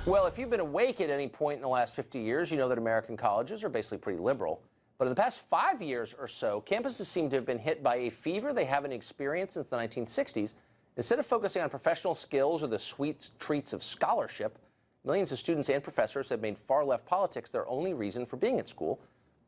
Well, if you've been awake at any point in the last 50 years, you know that American colleges are basically pretty liberal. But in the past 5 years or so, campuses seem to have been hit by a fever they haven't experienced since the 1960s. Instead of focusing on professional skills or the sweet treats of scholarship, millions of students and professors have made far-left politics their only reason for being at school.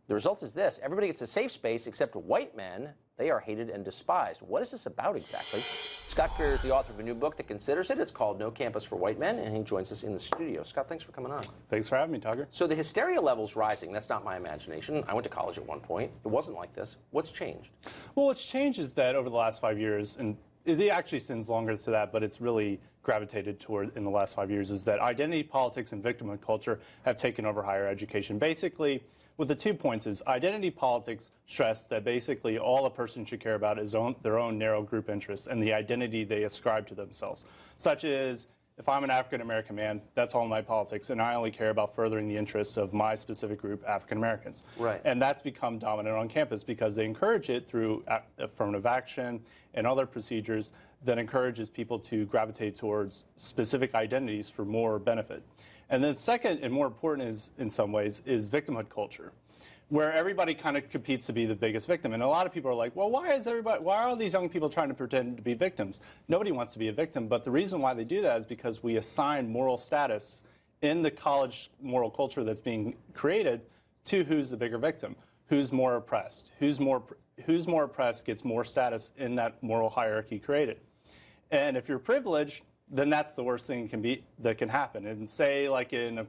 The result is this: everybody gets a safe space except white men. They are hated and despised. What is this about exactly? Scott Greer is the author of a new book that considers it. It's called No Campus for White Men, and he joins us in the studio. Scott, thanks for coming on. Thanks for having me, Tucker. So the hysteria level's rising. That's not my imagination. I went to college at one point. It wasn't like this. What's changed? Well, what's changed is that over the last 5 years, and it actually extends longer to that, but it's really gravitated toward in the last 5 years, is that identity politics and victimhood culture have taken over higher education. Basically, with the 2 points is identity politics stress that basically all a person should care about is their own narrow group interests and the identity they ascribe to themselves, such as if I'm an African-American man, that's all my politics, and I only care about furthering the interests of my specific group, African-Americans. Right. And that's become dominant on campus because they encourage it through affirmative action and other procedures that encourages people to gravitate towards specific identities for more benefit. And then second, and more important is, in some ways, is victimhood culture, where everybody kind of competes to be the biggest victim. And a lot of people are like, well, why are all these young people trying to pretend to be victims? Nobody wants to be a victim, but the reason why they do that is because we assign moral status in the college moral culture that's being created to who's the bigger victim, who's more oppressed, who's more oppressed gets more status in that moral hierarchy created. And if you're privileged, then that's the worst thing that can happen. And say, like in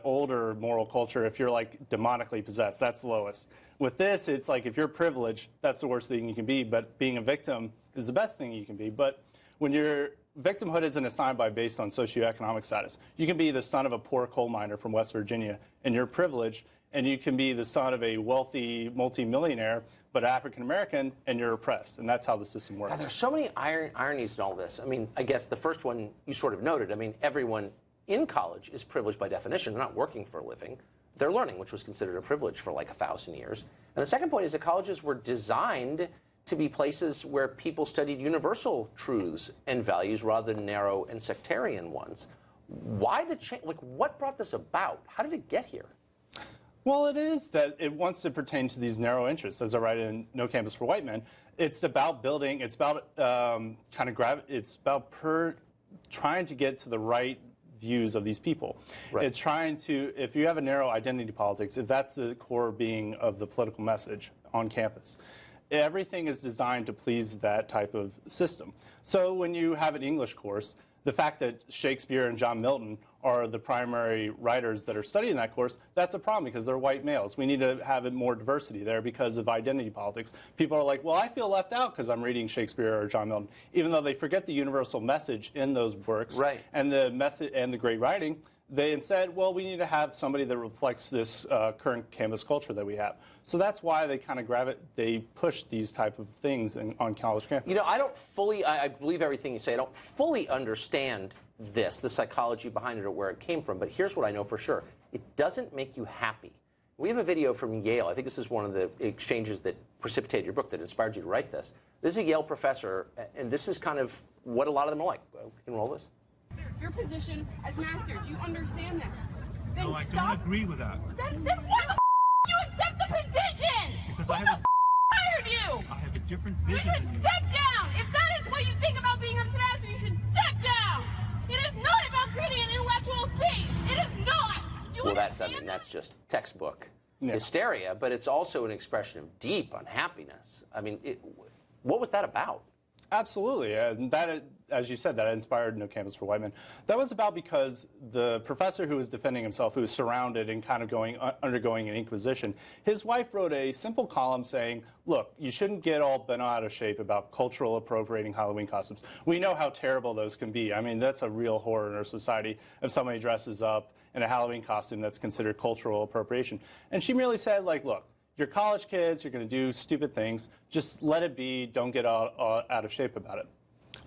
older moral culture, if you're like demonically possessed, that's lowest. With this, it's like if you're privileged, that's the worst thing you can be, but being a victim is the best thing you can be. But when your victimhood isn't assigned based on socioeconomic status, you can be the son of a poor coal miner from West Virginia, and you're privileged, and you can be the son of a wealthy multimillionaire, but African-American, and you're oppressed. And that's how the system works. God, there's so many ironies in all this. I mean, I guess the first one you sort of noted. I mean, everyone in college is privileged by definition. They're not working for a living. They're learning, which was considered a privilege for like 1,000 years. And the second point is that colleges were designed to be places where people studied universal truths and values rather than narrow and sectarian ones. Why the change? Like, what brought this about? How did it get here? Well, it is that it wants to pertain to these narrow interests, as I write in No Campus for White Men. It's about building. It's about it's about trying to get to the right views of these people. Right. It's trying to, if you have a narrow identity politics, if that's the core being of the political message on campus, everything is designed to please that type of system. So when you have an English course, the fact that Shakespeare and John Milton are the primary writers that are studying that course, that's a problem because they're white males. We need to have more diversity there because of identity politics. People are like, well, I feel left out because I'm reading Shakespeare or John Milton, even though they forget the universal message in those works. Right. And the message and the great writing. They instead, well, we need to have somebody that reflects this current campus culture that we have. So that's why they kind of they push these type of things on college campus. You know, I believe everything you say. I don't fully understand this, the psychology behind it or where it came from, but here's what I know for sure. It doesn't make you happy. We have a video from Yale. I think this is one of the exchanges that precipitated your book, that inspired you to write this. This is a Yale professor, and this is kind of what a lot of them are like. We can roll this. Your position as master, do you understand that? Then no, I don't agree with that. Then why the you accept the position? Because who hired you? I have a different vision You should step down. If that is what you think about being a master, you should step down. It is not about creating an intellectual space. It is not. Well, that's just textbook hysteria, but it's also an expression of deep unhappiness. I mean, what was that about? Absolutely. And that, as you said, that inspired No Campus for White Men. That was about because the professor who was defending himself, who was surrounded and kind of undergoing an inquisition, his wife wrote a simple column saying, look, you shouldn't get all bent out of shape about cultural appropriating Halloween costumes. We know how terrible those can be. I mean, that's a real horror in our society if somebody dresses up in a Halloween costume that's considered cultural appropriation. And she merely said, like, look, you're college kids, you're going to do stupid things, just let it be, don't get out of shape about it.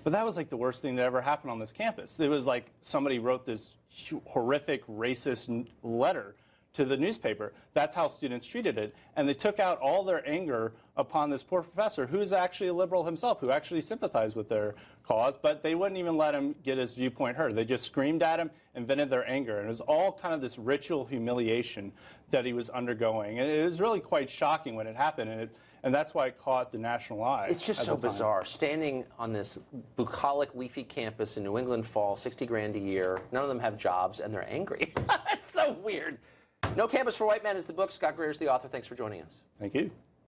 But that was like the worst thing that ever happened on this campus. It was like somebody wrote this horrific racist letter to the newspaper. That's how students treated it. And they took out all their anger upon this poor professor, who's actually a liberal himself, who actually sympathized with their cause, but they wouldn't even let him get his viewpoint heard. They just screamed at him and vented their anger. And it was all kind of this ritual humiliation that he was undergoing. And it was really quite shocking when it happened. And that's why it caught the national eye. It's just so bizarre. Standing on this bucolic, leafy campus in New England Falls, 60 grand a year, none of them have jobs, and they're angry. It's so weird. No Campus for White Men is the book. Scott Greer is the author. Thanks for joining us. Thank you.